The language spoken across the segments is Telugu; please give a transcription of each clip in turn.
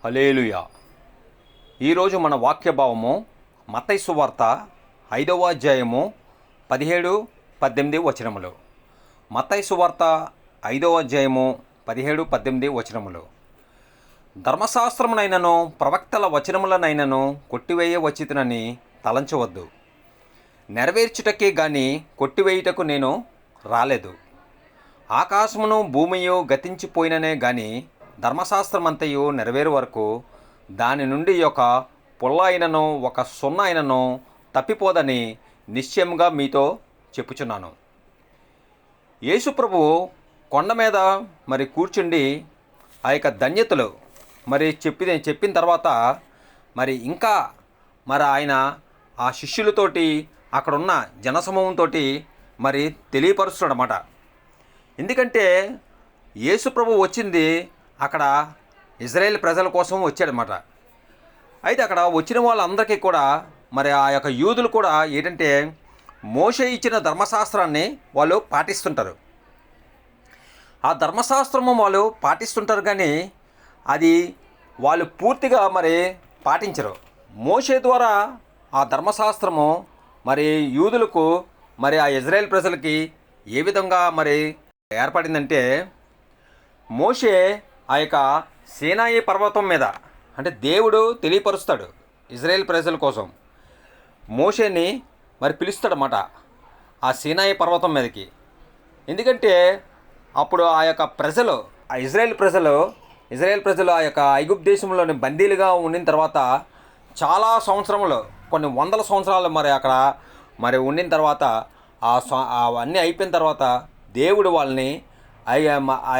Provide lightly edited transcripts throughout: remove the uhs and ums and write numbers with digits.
హల్లెలూయా. ఈరోజు మన వాక్య భావము మత్తయి సువార్త 5వ అధ్యాయము 17-18 వచనములు. మత్తయి సువార్త 5వ అధ్యాయము 17-18 వచనములు. ధర్మశాస్త్రమునైనను ప్రవక్తల వచనములనైనను కొట్టివేయ వచ్చితినని తలంచవద్దు. నెరవేర్చుటకే గాని కొట్టివేయుటకు నేను రాలేదు. ఆకాశమును భూమియు గతించిపోయిననే గాని ధర్మశాస్త్రమంతయు నెరవేరు వరకు దాని నుండి ఒక పుల్ల అయినను ఒక సున్న అయినను తప్పిపోదని నిశ్చయముగా మీతో చెప్పుచున్నాను. యేసుప్రభు కొండ మీద కూర్చుండి ఆ యొక్క ధన్యతలు చెప్పిన తర్వాత ఇంకా ఆయన ఆ శిష్యులతోటి అక్కడున్న జనసమూహంతో తెలియపరుస్తున్నాడు అన్నమాట. ఎందుకంటే యేసుప్రభు వచ్చింది అక్కడ ఇజ్రాయేల్ ప్రజల కోసం వచ్చాడనమాట. అయితే అక్కడ వచ్చిన వాళ్ళందరికీ కూడా ఆ యొక్క యూదులు కూడా ఏంటంటే మోషే ఇచ్చిన ధర్మశాస్త్రాన్ని వాళ్ళు పాటిస్తుంటారు. ఆ ధర్మశాస్త్రము వాళ్ళు పాటిస్తుంటారు కానీ అది వాళ్ళు పూర్తిగా పాటించరు. మోషే ద్వారా ఆ ధర్మశాస్త్రము యూదులకు ఆ ఇజ్రాయేల్ ప్రజలకి ఏ విధంగా ఏర్పడిందంటే, మోషే ఆ యొక్క సీనాయి పర్వతం మీద అంటే దేవుడు తెలియపరుస్తాడు ఇజ్రాయేల్ ప్రజల కోసం. మోషేని పిలుస్తాడన్నమాట ఆ సీనాయి పర్వతం మీదకి. ఎందుకంటే అప్పుడు ఆ యొక్క ప్రజలు ఆ ఇజ్రాయేల్ ప్రజలు ఆ యొక్క ఐగుప్తు దేశంలోని బందీలుగా ఉండిన తర్వాత చాలా సంవత్సరములు, కొన్ని వందల సంవత్సరాలు అక్కడ ఉండిన తర్వాత అవన్నీ అయిపోయిన తర్వాత దేవుడు వాళ్ళని ఆ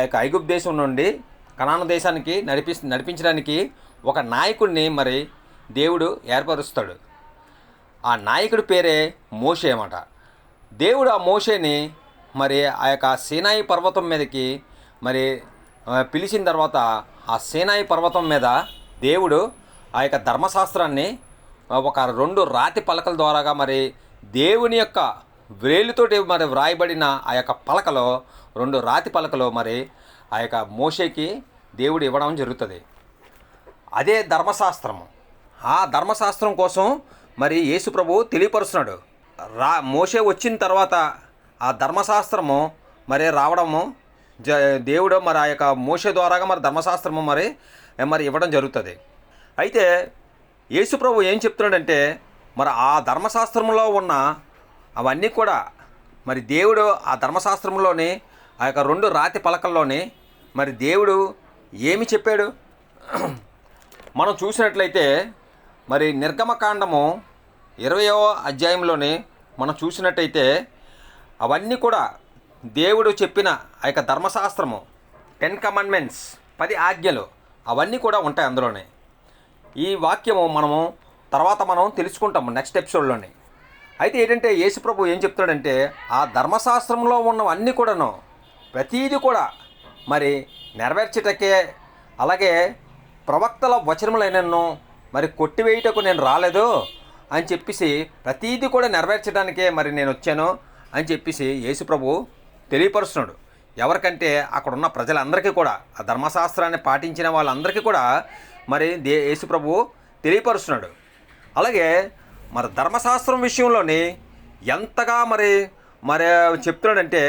యొక్క ఐగుప్తు దేశం నుండి కనాను దేశానికి నడిపించడానికి ఒక నాయకుడిని దేవుడు ఏర్పరుస్తాడు. ఆ నాయకుడి పేరే మోషే అన్నమాట. దేవుడు ఆ మోషేని ఆ యొక్క సీనాయి పర్వతం మీదకి పిలిచిన తర్వాత ఆ సీనాయి పర్వతం మీద దేవుడు ఆ యొక్క ధర్మశాస్త్రాన్ని ఒక 2 రాతి పలకల ద్వారాగా దేవుని యొక్క వేలుతోటి వ్రాయబడిన ఆ యొక్క పలకలో 2 రాతి పలకలో ఆ యొక్క మోషేకి దేవుడు ఇవ్వడం జరుగుతుంది. అదే ధర్మశాస్త్రము. ఆ ధర్మశాస్త్రం కోసం యేసు ప్రభు తెలియపరుస్తున్నాడు. మోషే వచ్చిన తర్వాత ఆ ధర్మశాస్త్రము రావడము దేవుడు ఆ యొక్క మోషే ద్వారాగా ధర్మశాస్త్రము ఇవ్వడం జరుగుతుంది. అయితే యేసు ప్రభు ఏం చెప్తున్నాడంటే ఆ ధర్మశాస్త్రంలో ఉన్న అవన్నీ కూడా దేవుడు ఆ ధర్మశాస్త్రంలోని ఆ యొక్క 2 రాతి పలకల్లోని దేవుడు ఏమి చెప్పాడు మనం చూసినట్లయితే నిర్గమకాండము 20వ అధ్యాయంలోని మనం చూసినట్టయితే అవన్నీ కూడా దేవుడు చెప్పిన ఆ యొక్క ధర్మశాస్త్రము 10 కమాండ్మెంట్స్ 10 ఆజ్ఞలు అవన్నీ కూడా ఉంటాయి అందులోనే. ఈ వాక్యము తర్వాత మనం తెలుసుకుంటాము నెక్స్ట్ ఎపిసోడ్లోని. అయితే ఏంటంటే యేసుప్రభు ఏం చెప్తాడంటే ఆ ధర్మశాస్త్రంలో ఉన్నవన్నీ కూడాను ప్రతీది కూడా నెరవేర్చేటకే, అలాగే ప్రవక్తల వచనములైనను కొట్టివేయుటకు నేను రాలేదు అని చెప్పేసి ప్రతీది కూడా నెరవేర్చడానికే నేను వచ్చాను అని చెప్పేసి యేసుప్రభు తెలియపరుస్తున్నాడు. ఎవరికంటే అక్కడున్న ప్రజలందరికీ కూడా ఆ ధర్మశాస్త్రాన్ని పాటించిన వాళ్ళందరికీ కూడా యేసుప్రభు తెలియపరుస్తున్నాడు. అలాగే ధర్మశాస్త్రం విషయంలోని ఎంతగా చెప్తున్నాడంటే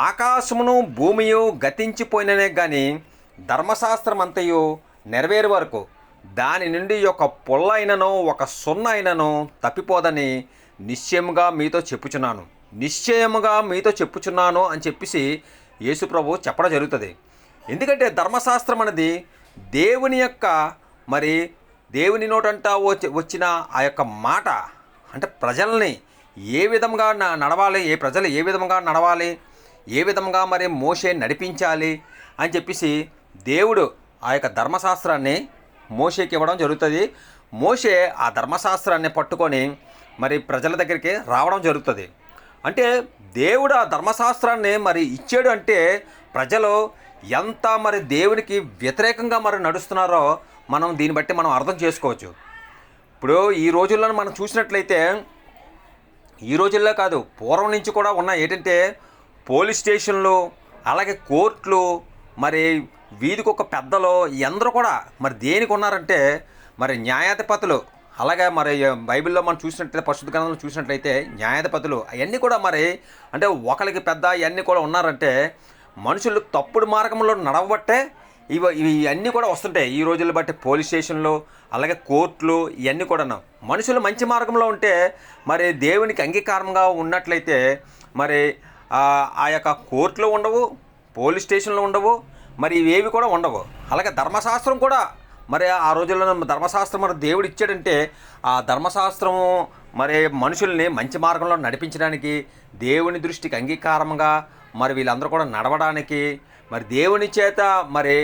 ఆకాశమును భూమియు గతించిపోయిననే కానీ ధర్మశాస్త్రం అంతయు నెరవేరు వరకు దాని నుండి ఒక పుల్ల అయినను ఒక సున్న అయినను తప్పిపోదని నిశ్చయముగా మీతో చెప్పుచున్నాను అని చెప్పేసి యేసుప్రభు చెప్పడం జరుగుతుంది. ఎందుకంటే ధర్మశాస్త్రం అనేది దేవుని యొక్క దేవుని నోటంట వచ్చిన ఆ యొక్క మాట. అంటే ప్రజల్ని ఏ విధంగా నడవాలి, ప్రజలు ఏ విధంగా నడవాలి, ఏ విధంగా మోషే నడిపించాలి అని చెప్పేసి దేవుడు ఆ యొక్క ధర్మశాస్త్రాన్ని మోషేకి ఇవ్వడం జరుగుతుంది. మోషే ఆ ధర్మశాస్త్రాన్ని పట్టుకొని ప్రజల దగ్గరికి రావడం జరుగుతుంది. అంటే దేవుడు ఆ ధర్మశాస్త్రాన్ని ఇచ్చాడు అంటే ప్రజలు ఎంత దేవునికి వ్యతిరేకంగా నడుస్తున్నారో మనం దీన్ని బట్టి మనం అర్థం చేసుకోవచ్చు. ఇప్పుడు ఈ రోజుల్లో మనం చూసినట్లయితే, ఈ రోజుల్లో కాదు పూర్వం నుంచి కూడా ఉన్న ఏంటంటే పోలీస్ స్టేషన్లు, అలాగే కోర్టులు, వీధికి ఒక పెద్దలు ఎందరూ కూడా మరి దేనికి ఉన్నారంటే మరి న్యాయాధిపతులు. అలాగే మరి బైబిల్లో మనం చూసినట్లయితే, పరిశుద్ధ గ్రంథంలో చూసినట్లయితే న్యాయాధిపతులు అవన్నీ కూడా మరి అంటే ఒకరికి పెద్ద ఇవన్నీ కూడా ఉన్నారంటే మనుషులు తప్పుడు మార్గంలో నడవబట్టే ఇవన్నీ కూడా వస్తుంటాయి. ఈ రోజులు బట్టి పోలీస్ స్టేషన్లు, అలాగే కోర్టులు, ఇవన్నీ కూడా మనుషులు మంచి మార్గంలో ఉంటే మరి దేవునికి అంగీకారంగా ఉన్నట్లయితే మరి ఆ యొక్క కోర్టులు ఉండవు, పోలీస్ స్టేషన్లు ఉండవు, మరి ఇవేవి కూడా ఉండవు. అలాగే ధర్మశాస్త్రం కూడా మరి ఆ రోజుల్లో ధర్మశాస్త్రం మరి దేవుడు ఇచ్చాడంటే ఆ ధర్మశాస్త్రము మరి మనుషుల్ని మంచి మార్గంలో నడిపించడానికి, దేవుని దృష్టికి అంగీకారంగా మరి వీళ్ళందరూ కూడా నడవడానికి, మరి దేవుని చేత మరి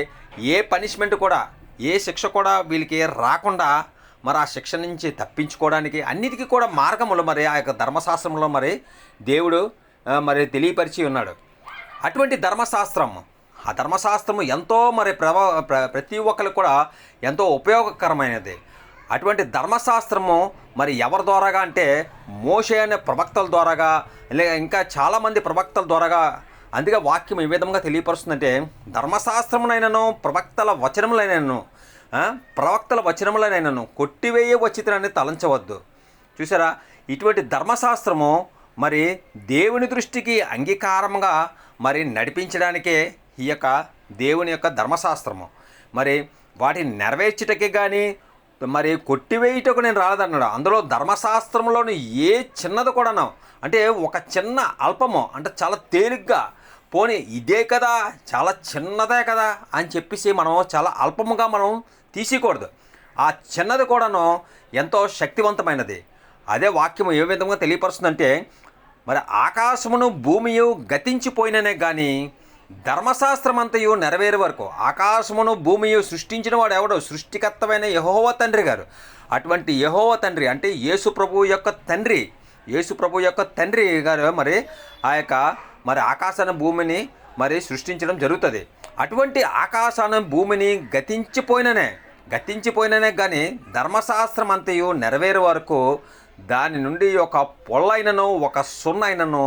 ఏ పనిష్మెంట్ కూడా, ఏ శిక్ష కూడా వీళ్ళకి రాకుండా మరి ఆ శిక్ష నుంచి తప్పించుకోవడానికి అన్నిటికీ కూడా మార్గములు మరి ఆ యొక్క ధర్మశాస్త్రంలో మరి దేవుడు మరి తెలియపరిచి ఉన్నాడు. అటువంటి ధర్మశాస్త్రం, ఆ ధర్మశాస్త్రము ఎంతో మరి ప్రతి ఒక్కరికి కూడా ఎంతో ఉపయోగకరమైనది. అటువంటి ధర్మశాస్త్రము మరి ఎవరి ద్వారాగా అంటే మోషే అనే ప్రవక్తల ద్వారాగా, లేక ఇంకా చాలామంది ప్రవక్తల ద్వారాగా. అందుకే వాక్యం ఏ విధంగా తెలియపరుస్తుందంటే ధర్మశాస్త్రమునైనను ప్రవక్తల వచనములైనను కొట్టివేయ వచ్చితనని తలంచవద్దు. చూసారా, ఇటువంటి ధర్మశాస్త్రము మరి దేవుని దృష్టికి అంగీకారంగా మరి నడిపించడానికే ఈ యొక్క దేవుని యొక్క ధర్మశాస్త్రము. మరి వాటిని నెరవేర్చుటకే కానీ మరి కొట్టివేయుటకు నేను రాలేదన్నాడు. అందులో ధర్మశాస్త్రంలోని ఏ చిన్నది కూడాను అంటే ఒక చిన్న అల్పము అంటే చాలా తేలిగ్గా, పోనీ ఇదే కదా చాలా చిన్నదే కదా అని చెప్పేసి మనం చాలా అల్పముగా మనం తీసుకోకూడదు. ఆ చిన్నది కూడాను ఎంతో శక్తివంతమైనది. అదే వాక్యము ఏ విధంగా తెలియపరుస్తుందంటే మరి ఆకాశమును భూమియు గతించిపోయిననే కానీ ధర్మశాస్త్రం అంతయు నెరవేరే వరకు. ఆకాశమును భూమియు సృష్టించిన వాడు ఎవడో? సృష్టికర్తమైన యెహోవా తండ్రి గారు. అటువంటి యెహోవా తండ్రి అంటే యేసు ప్రభు యొక్క తండ్రి, యేసు ప్రభు యొక్క తండ్రి గారు మరి ఆ యొక్క మరి ఆకాశాన్ని భూమిని మరి సృష్టించడం జరుగుతుంది. అటువంటి ఆకాశాన్ని భూమిని గతించిపోయిననే కానీ ధర్మశాస్త్రం అంతయు నెరవేరే వరకు దాని నుండి ఒక పొల్లైనను ఒక సున్నైనను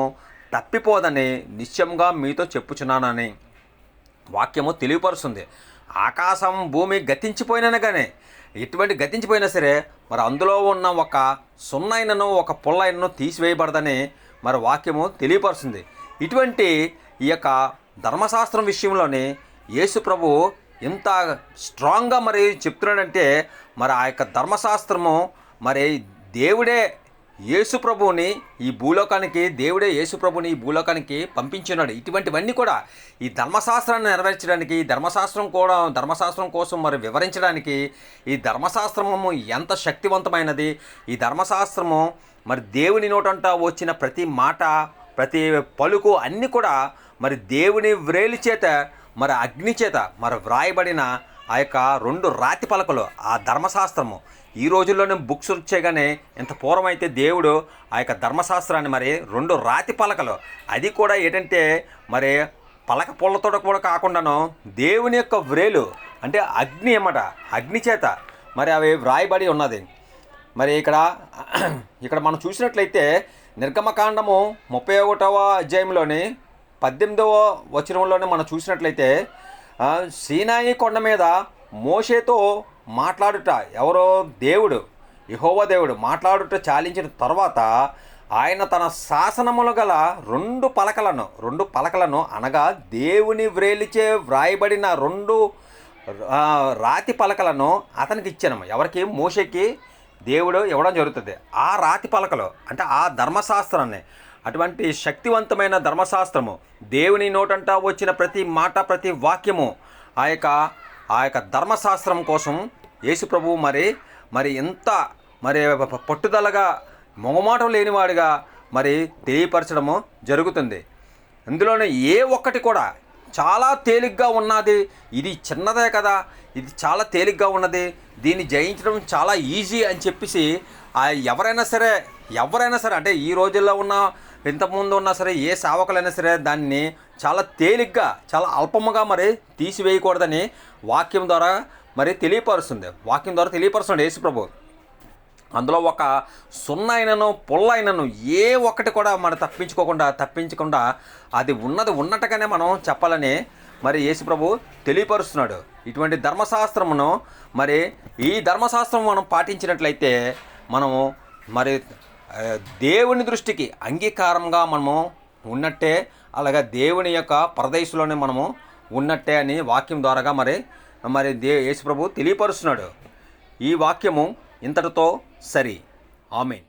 తప్పిపోదని నిశ్చయంగా మీతో చెప్పుచున్నానని వాక్యము తెలియపరుస్తుంది. ఆకాశం భూమి గతించిపోయిననే కానీ ఎటువంటి గతించిపోయినా సరే మరి అందులో ఉన్న ఒక సున్నైనను ఒక పొల్లైనను తీసివేయబడదని మరి వాక్యము తెలియపరుస్తుంది. ఇటువంటి ఈ యొక్క ధర్మశాస్త్రం విషయంలోని యేసు ప్రభు ఎంత స్ట్రాంగ్గా మరి చెప్తున్నాడంటే మరి ఆ యొక్క ధర్మశాస్త్రము మరి దేవుడే యేసు ప్రభువుని ఈ భూలోకానికి పంపించున్నాడు. ఇటువంటివన్నీ కూడా ఈ ధర్మశాస్త్రాన్ని నెరవేర్చడానికి, ధర్మశాస్త్రం కోసం మరి వివరించడానికి ఈ ధర్మశాస్త్రము ఎంత శక్తివంతమైనది. ఈ ధర్మశాస్త్రము మరి దేవుని నోటంట వచ్చిన ప్రతి మాట, ప్రతి పలుకు అన్నీ కూడా మరి దేవుని వ్రేలి చేత మరి అగ్ని చేత మరి వ్రాయబడిన ఆ యొక్క 2 రాతి పలకలు ఆ ధర్మశాస్త్రము. ఈ రోజుల్లోనే బుక్స్ వచ్చేగానే ఇంత పూర్వం అయితే దేవుడు ఆ యొక్క ధర్మశాస్త్రాన్ని మరి 2 రాతి పలకలు, అది కూడా ఏంటంటే మరి పలక పొల్లతో కూడా కాకుండాను దేవుని యొక్క వ్రేలు అంటే అగ్ని అన్నమాట, అగ్ని చేత మరి అవి వ్రాయబడి ఉన్నది. మరి ఇక్కడ మనం చూసినట్లయితే నిర్గమకాండము 31వ అధ్యాయంలోని 18వ వచనంలోనే మనం చూసినట్లయితే సీనాయి కొండ మీద మోషేతో మాట్లాడుట ఎవరో దేవుడు, యెహోవా దేవుడు మాట్లాడుట చాలించిన తర్వాత ఆయన తన శాసనములు గల 2 పలకలను అనగా దేవుని వ్రేలిచే వ్రాయబడిన 2 రాతి పలకలను అతనికి ఇచ్చాను. ఎవరికి? మోషేకి దేవుడు ఇవ్వడం జరుగుతుంది. ఆ రాతి పలకలు అంటే ఆ ధర్మశాస్త్రాన్ని, అటువంటి శక్తివంతమైన ధర్మశాస్త్రము, దేవుని నోటంట వచ్చిన ప్రతి మాట, ప్రతి వాక్యము ఆ యొక్క ధర్మశాస్త్రం కోసం యేసు ప్రభువు మరి ఎంత మరి పట్టుదలగా మొగమాటం లేనివాడిగా మరి తెలియపరచడము జరుగుతుంది. ఇందులోనే ఏ ఒక్కటి కూడా చాలా తేలిగ్గా ఉన్నది, ఇది చిన్నదే కదా, ఇది చాలా తేలిగ్గా ఉన్నది, దీన్ని జయించడం చాలా ఈజీ అని చెప్పేసి ఎవరైనా సరే అంటే ఈ రోజుల్లో ఉన్న ఇంతకుముందు ఉన్నా సరే ఏ సేవకులైనా సరే దాన్ని చాలా తేలిగ్గా చాలా అల్పముగా మరి తీసివేయకూడదని వాక్యం ద్వారా మరి తెలియపరుస్తుంది యేసు ప్రభు. అందులో ఒక సున్నైనను పొల్లైనను ఏ ఒక్కటి కూడా మనం తప్పించకుండా అది ఉన్నది ఉన్నట్టుగానే మనం చెప్పాలని మరి యేసు ప్రభు తెలియపరుస్తున్నాడు. ఇటువంటి ధర్మశాస్త్రమును మరి ఈ ధర్మశాస్త్రం మనం పాటించినట్లయితే మనము మరి దేవుని దృష్టికి అంగీకారంగా మనము ఉన్నట్టే, అలాగే దేవుని యొక్క పరదేశంలోనే మనము ఉన్నట్టే అని వాక్యం ద్వారాగా మరి యేసు ప్రభు తెలియపరుస్తున్నాడు. ఈ వాక్యము ఇంతటితో సరి. ఆమేన్.